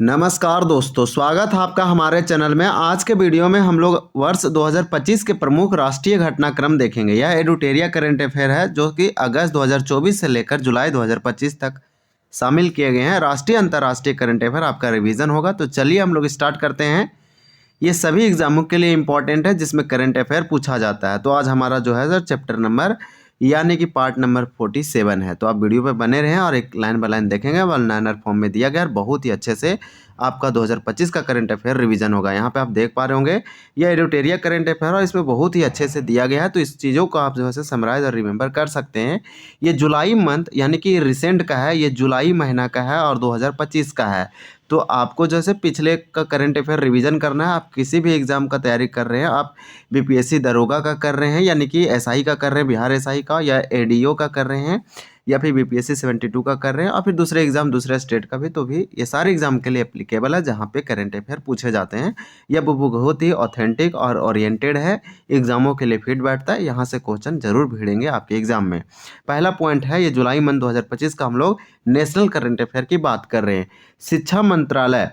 नमस्कार दोस्तों, स्वागत है आपका हमारे चैनल में। आज के वीडियो में हम लोग वर्ष 2025 के प्रमुख राष्ट्रीय घटनाक्रम देखेंगे। यह एडुटेरिया करंट अफेयर है जो कि अगस्त 2024 से लेकर जुलाई 2025 तक शामिल किए गए हैं। राष्ट्रीय अंतर्राष्ट्रीय करंट अफेयर आपका रिवीजन होगा। तो चलिए हम लोग स्टार्ट करते हैं। ये सभी एग्जामों के लिए इंपॉर्टेंट है जिसमें करंट अफेयर पूछा जाता है। तो आज हमारा जो है सर चैप्टर नंबर यानी कि पार्ट नंबर 47 है। तो आप वीडियो पे बने रहें और एक लाइन बाय लाइन देखेंगे। वन लाइनर फॉर्म में दिया गया है, बहुत ही अच्छे से आपका 2025 का करंट अफेयर रिवीजन होगा। यहाँ पे आप देख पा रहे होंगे यह एडुटेरिया करंट अफेयर और इसमें बहुत ही अच्छे से दिया गया है। तो इस चीज़ों को आप जो है समराइज और रिमेंबर कर सकते हैं। ये जुलाई मंथ यानी कि रिसेंट का है, ये जुलाई महीना का है और 2025 का है। तो आपको जैसे पिछले का करंट अफेयर रिवीजन करना है। आप किसी भी एग्ज़ाम का तैयारी कर रहे हैं, आप बीपीएससी दरोगा का कर रहे हैं यानी कि एसआई का कर रहे हैं, बिहार एसआई का, या एडीओ का कर रहे हैं, या फिर बीपीएससी 72 का कर रहे हैं, और फिर दूसरे एग्जाम दूसरे स्टेट का भी, तो भी ये सारे एग्जाम के लिए एप्लीकेबल है जहाँ पे करंट अफेयर पूछे जाते हैं। यह बुक बहुत ही ऑथेंटिक और ओरिएंटेड है, एग्जामों के लिए फिट बैठता है। यहाँ से क्वेश्चन जरूर भिड़ेंगे आपके एग्जाम में। पहला पॉइंट है, ये जुलाई मंथ 2025 का हम लोग नेशनल करंट अफेयर की बात कर रहे हैं। शिक्षा मंत्रालय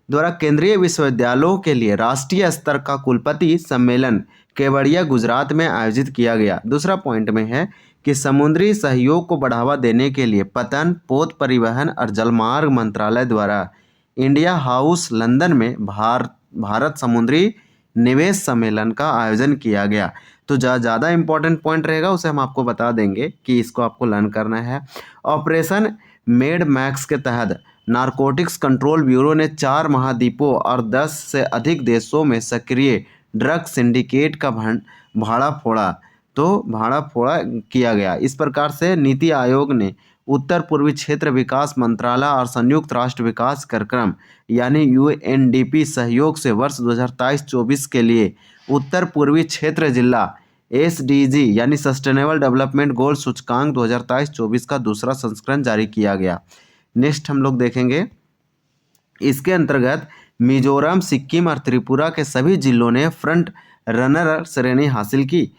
द्वारा केंद्रीय विश्वविद्यालयों के लिए राष्ट्रीय स्तर का कुलपति सम्मेलन केवड़िया गुजरात में आयोजित किया गया। दूसरा पॉइंट में है कि समुद्री सहयोग को बढ़ावा देने के लिए पतन, पोत परिवहन और जलमार्ग मंत्रालय द्वारा इंडिया हाउस लंदन में भारत समुद्री निवेश सम्मेलन का आयोजन किया गया। तो ज़्यादा इंपॉर्टेंट पॉइंट रहेगा उसे हम आपको बता देंगे कि इसको आपको लर्न करना है। ऑपरेशन मेड मैक्स के तहत नारकोटिक्स कंट्रोल ब्यूरो ने 4 महाद्वीपों और 10 से अधिक देशों में सक्रिय ड्रग सिंडिकेट का भाड़ा फोड़ा किया गया। इस प्रकार से नीति आयोग ने उत्तर पूर्वी क्षेत्र विकास मंत्रालय और संयुक्त राष्ट्र विकास कार्यक्रम यानी यूएनडीपी सहयोग से वर्ष 2023-24 के लिए उत्तर पूर्वी क्षेत्र जिला एसडीजी यानी सस्टेनेबल डेवलपमेंट गोल सूचकांक 2023-24 का दूसरा संस्करण जारी किया गया। नेक्स्ट हम लोग देखेंगे, इसके अंतर्गत मिजोरम, सिक्किम और त्रिपुरा के सभी जिलों ने फ्रंट रनर श्रेणी हासिल की।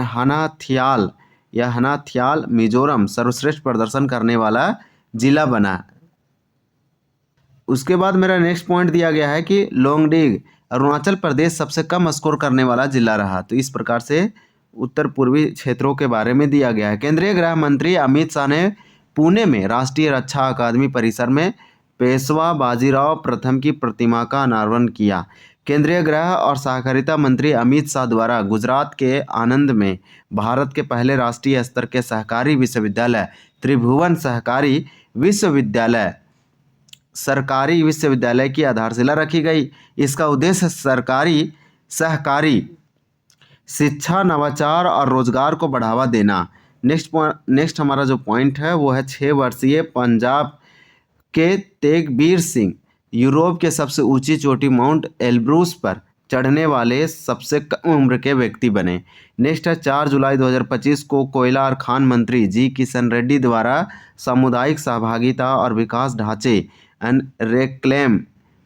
हनाथ्याल मिजोरम सर्वश्रेष्ठ प्रदर्शन करने वाला जिला बना। उसके बाद मेरा नेक्स्ट पॉइंट दिया गया है कि लोंगडिंग अरुणाचल प्रदेश सबसे कम स्कोर करने वाला जिला रहा। तो इस प्रकार से उत्तर पूर्वी क्षेत्रों के बारे में दिया गया है। केंद्रीय गृह मंत्री अमित शाह ने पुणे में राष्ट्रीय रक्षा अकादमी परिसर में पेशवा बाजीराव प्रथम की प्रतिमा का अनावरण किया। केंद्रीय गृह और सहकारिता मंत्री अमित शाह द्वारा गुजरात के आनंद में भारत के पहले राष्ट्रीय स्तर के सहकारी विश्वविद्यालय त्रिभुवन सरकारी विश्वविद्यालय की आधारशिला रखी गई। इसका उद्देश्य सहकारी शिक्षा, नवाचार और रोजगार को बढ़ावा देना। नेक्स्ट हमारा जो पॉइंट है वो है 6 वर्षीय पंजाब के तेगबीर सिंह यूरोप के सबसे ऊंची चोटी माउंट एल्ब्रूस पर चढ़ने वाले सबसे कम उम्र के व्यक्ति बने। नेक्स्ट है 4 जुलाई 2025 को कोयला और खान मंत्री जी किशन रेड्डी द्वारा सामुदायिक सहभागिता और विकास ढांचे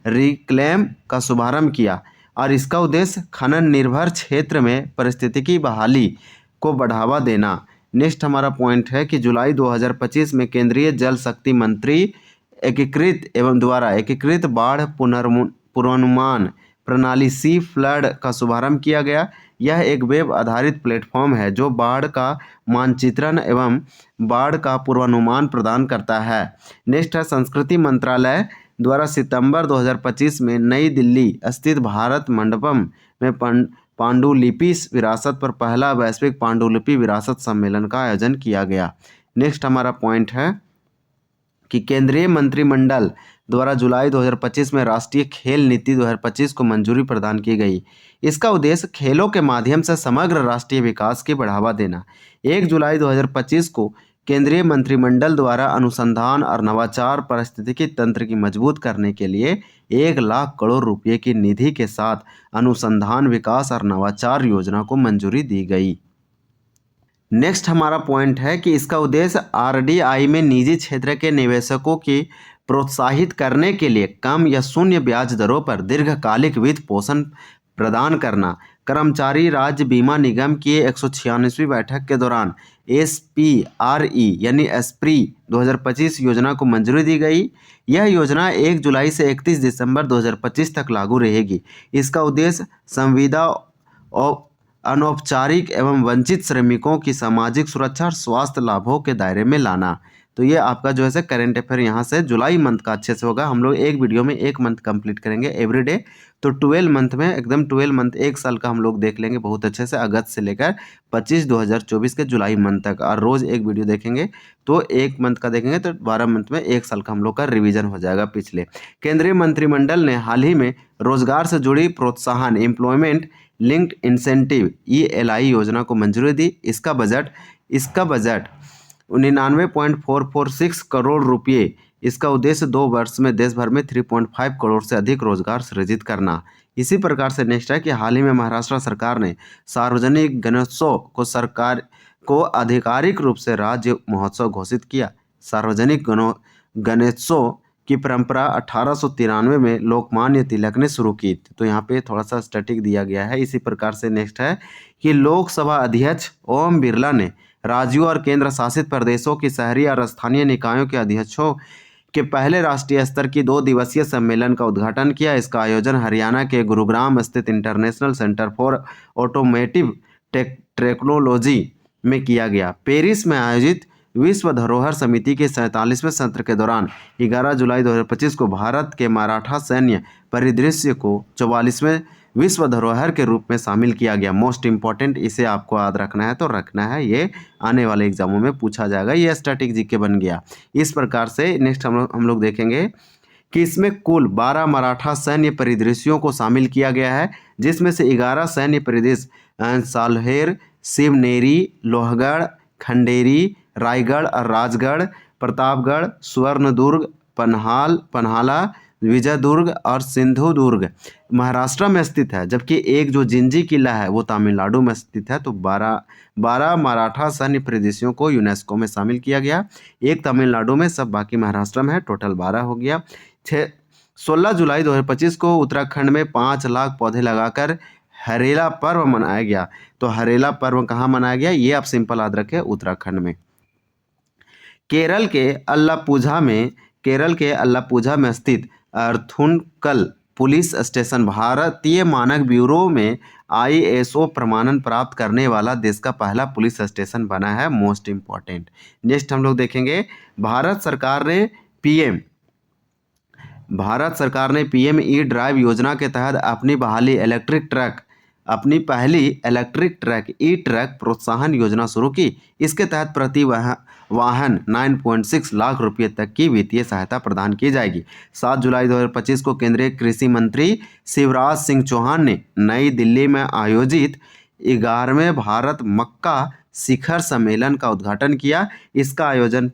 रिक्लेम का शुभारंभ किया और इसका उद्देश्य खनन निर्भर क्षेत्र में पारिस्थितिकी बहाली को बढ़ावा देना। नेक्स्ट हमारा पॉइंट है कि जुलाई 2025 में केंद्रीय जल शक्ति मंत्री एकीकृत बाढ़ पूर्वानुमान प्रणाली सी फ्लड का शुभारंभ किया गया। यह एक वेब आधारित प्लेटफॉर्म है जो बाढ़ का मानचित्रण एवं बाढ़ का पूर्वानुमान प्रदान करता है। नेक्स्ट है संस्कृति मंत्रालय द्वारा सितंबर 2025 में नई दिल्ली स्थित भारत मंडपम में पांडुलिपि विरासत पर पहला वैश्विक पांडुलिपि विरासत सम्मेलन का आयोजन किया गया। नेक्स्ट हमारा पॉइंट है कि केंद्रीय मंत्रिमंडल द्वारा जुलाई 2025 में राष्ट्रीय खेल नीति 2025 को मंजूरी प्रदान की गई। इसका उद्देश्य खेलों के माध्यम से समग्र राष्ट्रीय विकास की बढ़ावा देना। 1 जुलाई 2025 को केंद्रीय मंत्रिमंडल द्वारा अनुसंधान और नवाचार पारिस्थितिकी तंत्र की मजबूत करने के लिए 1 लाख करोड़ रुपये की निधि के साथ अनुसंधान, विकास और नवाचार योजना को मंजूरी दी गई। नेक्स्ट हमारा पॉइंट है कि इसका उद्देश्य आरडीआई में निजी क्षेत्र के निवेशकों की प्रोत्साहित करने के लिए कम या शून्य ब्याज दरों पर दीर्घकालिक वित्त पोषण प्रदान करना, कर्मचारी राज्य बीमा निगम की 196वीं बैठक के दौरान SPRE यानी एस्प्री 2025 योजना को मंजूरी दी गई। यह योजना 1 जुलाई से 31 दिसंबर 2025 तक लागू रहेगी। इसका उद्देश्य संविदा और अनौपचारिक एवं वंचित श्रमिकों की सामाजिक सुरक्षा और स्वास्थ्य लाभों के दायरे में लाना। तो ये आपका जो है करेंट अफेयर यहाँ से जुलाई मंथ का अच्छे से होगा। हम लोग एक वीडियो में एक मंथ कंप्लीट करेंगे एवरीडे। तो 12 मंथ में एकदम 12 मंथ एक साल का हम लोग देख लेंगे बहुत अच्छे से, अगस्त से लेकर 25 2024 के जुलाई मंथ तक, और रोज़ एक वीडियो देखेंगे तो एक मंथ का देखेंगे तो 12 मंथ में एक साल का हम लोग का रिवीजन हो जाएगा पिछले। केंद्रीय मंत्रिमंडल ने हाल ही में रोजगार से जुड़ी प्रोत्साहन एम्प्लॉयमेंट लिंक्ड इंसेंटिव ELI योजना को मंजूरी दी। इसका बजट 99.446 करोड़ रुपये। इसका उद्देश्य 2 वर्ष में देश भर में 3.5 करोड़ से अधिक रोजगार सृजित करना। इसी प्रकार से नेक्स्ट है कि हाल ही में महाराष्ट्र सरकार ने सार्वजनिक गणेशोत्सव को सरकार को आधिकारिक रूप से राज्य महोत्सव घोषित किया। सार्वजनिक गणेशोत्सव की परंपरा 1893 में लोकमान्य तिलक ने शुरू की। तो यहाँ पे थोड़ा सा स्टैटिक दिया गया है। इसी प्रकार से नेक्स्ट है कि लोकसभा अध्यक्ष ओम बिरला ने राज्यों और केंद्र शासित प्रदेशों की शहरी और स्थानीय निकायों के अध्यक्षों के पहले राष्ट्रीय स्तर की 2 दिवसीय सम्मेलन का उद्घाटन किया। इसका आयोजन हरियाणा के गुरुग्राम स्थित international centre for automotive technology में किया गया। पेरिस में आयोजित विश्व धरोहर समिति के 47वें सत्र के दौरान 11 जुलाई 2025 को भारत के मराठा सैन्य परिदृश्य को 44वें विश्व धरोहर के रूप में शामिल किया गया। मोस्ट इंपॉर्टेंट, इसे आपको याद रखना है तो रखना है, ये आने वाले एग्जामों में पूछा जाएगा। ये स्टैटिक जीके बन गया। इस प्रकार से नेक्स्ट हम लोग देखेंगे कि इसमें कुल 12 मराठा सैन्य परिदृश्यों को शामिल किया गया है, जिसमें से 11 सैन्य परिदृश्य साल्हेर, शिवनेरी, लोहगढ़, खंडेरी, रायगढ़ और राजगढ़, प्रतापगढ़, सुवर्णदुर्ग, पन्हाला, विजयदुर्ग और सिंधुदुर्ग महाराष्ट्र में स्थित है, जबकि एक जो जिंजी किला है वो तमिलनाडु में स्थित है। तो 12 मराठा सैन्य परिदृश्यों को यूनेस्को में शामिल किया गया। एक तमिलनाडु में, सब बाकी महाराष्ट्र में है। टोटल 12 हो गया। 16 जुलाई 2025 को उत्तराखंड में 5 लाख पौधे लगाकर हरेला पर्व मनाया गया। तो हरेला पर्व कहाँ मनाया गया, ये आप सिंपल याद रखें, उत्तराखंड में। केरल के अल्लापुझा में स्थित अर्थुनकल पुलिस स्टेशन भारतीय मानक ब्यूरो में ISO प्रमाणन प्राप्त करने वाला देश का पहला पुलिस स्टेशन बना है। Most important. नेक्स्ट हम लोग देखेंगे, भारत सरकार ने PM E-ड्राइव योजना के तहत अपनी पहली इलेक्ट्रिक ट्रक E-ट्रक प्रोत्साहन योजना शुरू की। इसके तहत प्रति वाहन 9.6 लाख रुपये तक की वित्तीय सहायता प्रदान की जाएगी। 7 जुलाई 2025 को केंद्रीय कृषि मंत्री शिवराज सिंह चौहान ने नई दिल्ली में आयोजित 11वें भारत मक्का शिखर सम्मेलन का उद्घाटन किया। इसका आयोजन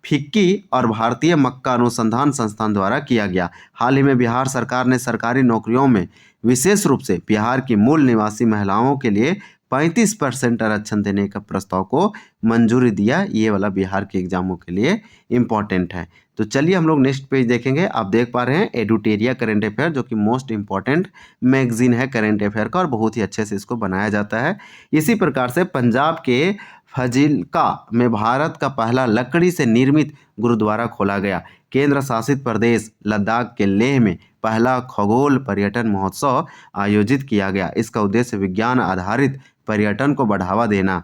फिक्की और भारतीय मक्का अनुसंधान संस्थान द्वारा किया गया। हाल ही में बिहार सरकार ने सरकारी नौकरियों में विशेष रूप से बिहार की मूल निवासी महिलाओं के लिए 35% आरक्षण देने का प्रस्ताव को मंजूरी दिया। ये वाला बिहार के एग्जामों के लिए इम्पॉर्टेंट है। तो चलिए हम लोग नेक्स्ट पेज देखेंगे। आप देख पा रहे हैं एडुटेरिया करेंट अफेयर, जो कि मोस्ट इंपॉर्टेंट मैगजीन है करेंट अफेयर का, और बहुत ही अच्छे से इसको बनाया जाता है। इसी प्रकार से पंजाब के फजिल्का में भारत का पहला लकड़ी से निर्मित गुरुद्वारा खोला गया। केंद्र शासित प्रदेश लद्दाख के लेह में पहला खगोल पर्यटन महोत्सव आयोजित किया गया। इसका उद्देश्य विज्ञान आधारित पर्यटन को बढ़ावा देना।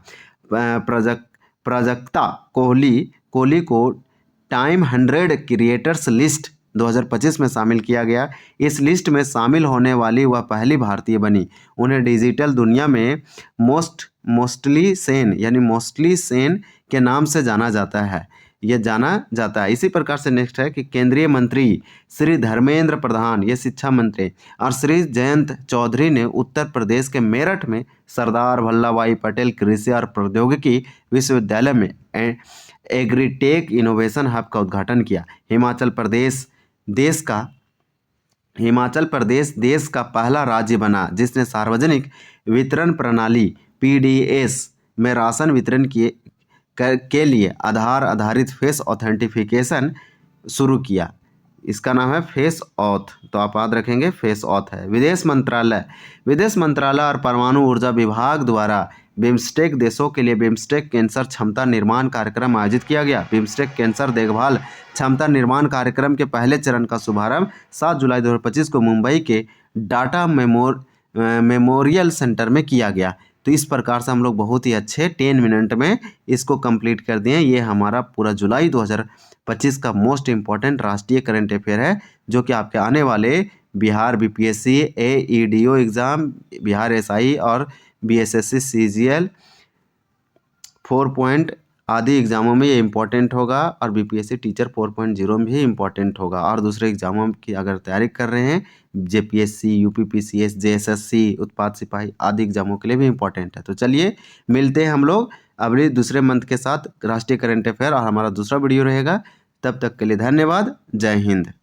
प्राजक्ता कोहली को टाइम 100 क्रिएटर्स लिस्ट 2025 में शामिल किया गया। इस लिस्ट में शामिल होने वाली वह पहली भारतीय बनी। उन्हें डिजिटल दुनिया में मोस्टली सेन के नाम से जाना जाता है। इसी प्रकार से नेक्स्ट है कि केंद्रीय मंत्री श्री धर्मेंद्र प्रधान, ये शिक्षा मंत्री, और श्री जयंत चौधरी ने उत्तर प्रदेश के मेरठ में सरदार वल्लभ भाई पटेल कृषि और प्रौद्योगिकी विश्वविद्यालय में एग्रीटेक इनोवेशन हब का उद्घाटन किया। हिमाचल प्रदेश देश का पहला राज्य बना जिसने सार्वजनिक वितरण प्रणाली PDS में राशन वितरण के लिए आधार आधारित फेस ऑथेंटिफिकेशन शुरू किया। इसका नाम है फेस ऑथ, तो आप याद रखेंगे फेस ऑथ है। विदेश मंत्रालय और परमाणु ऊर्जा विभाग द्वारा बिम्स्टेक देशों के लिए बिम्स्टेक कैंसर क्षमता निर्माण कार्यक्रम आयोजित किया गया। बिम्स्टेक कैंसर देखभाल क्षमता निर्माण कार्यक्रम के पहले चरण का शुभारंभ 7 जुलाई 2025 को मुंबई के डाटा मेमोरियल सेंटर में किया गया। तो इस प्रकार से हम लोग बहुत ही अच्छे 10 मिनट में इसको कंप्लीट कर दिए। ये हमारा पूरा जुलाई 2025 का मोस्ट इम्पॉर्टेंट राष्ट्रीय करंट अफेयर है, जो कि आपके आने वाले Bihar BPSC, AEDO exam, Bihar SI और BSSC CGL 4 पॉइंट आदि एग्जामों में ये इम्पॉर्टेंट होगा, और BPSC टीचर 4.0 में भी इम्पॉर्टेंट होगा, और दूसरे एग्जामों की अगर तैयारी कर रहे हैं JPSC, UPPCS, JSSC, उत्पाद सिपाही आदि एग्जामों के लिए भी इम्पॉर्टेंट है। तो चलिए मिलते हैं हम लोग अगले दूसरे मंथ के साथ राष्ट्रीय करंट अफेयर, और हमारा दूसरा वीडियो रहेगा। तब तक के लिए धन्यवाद। जय हिंद।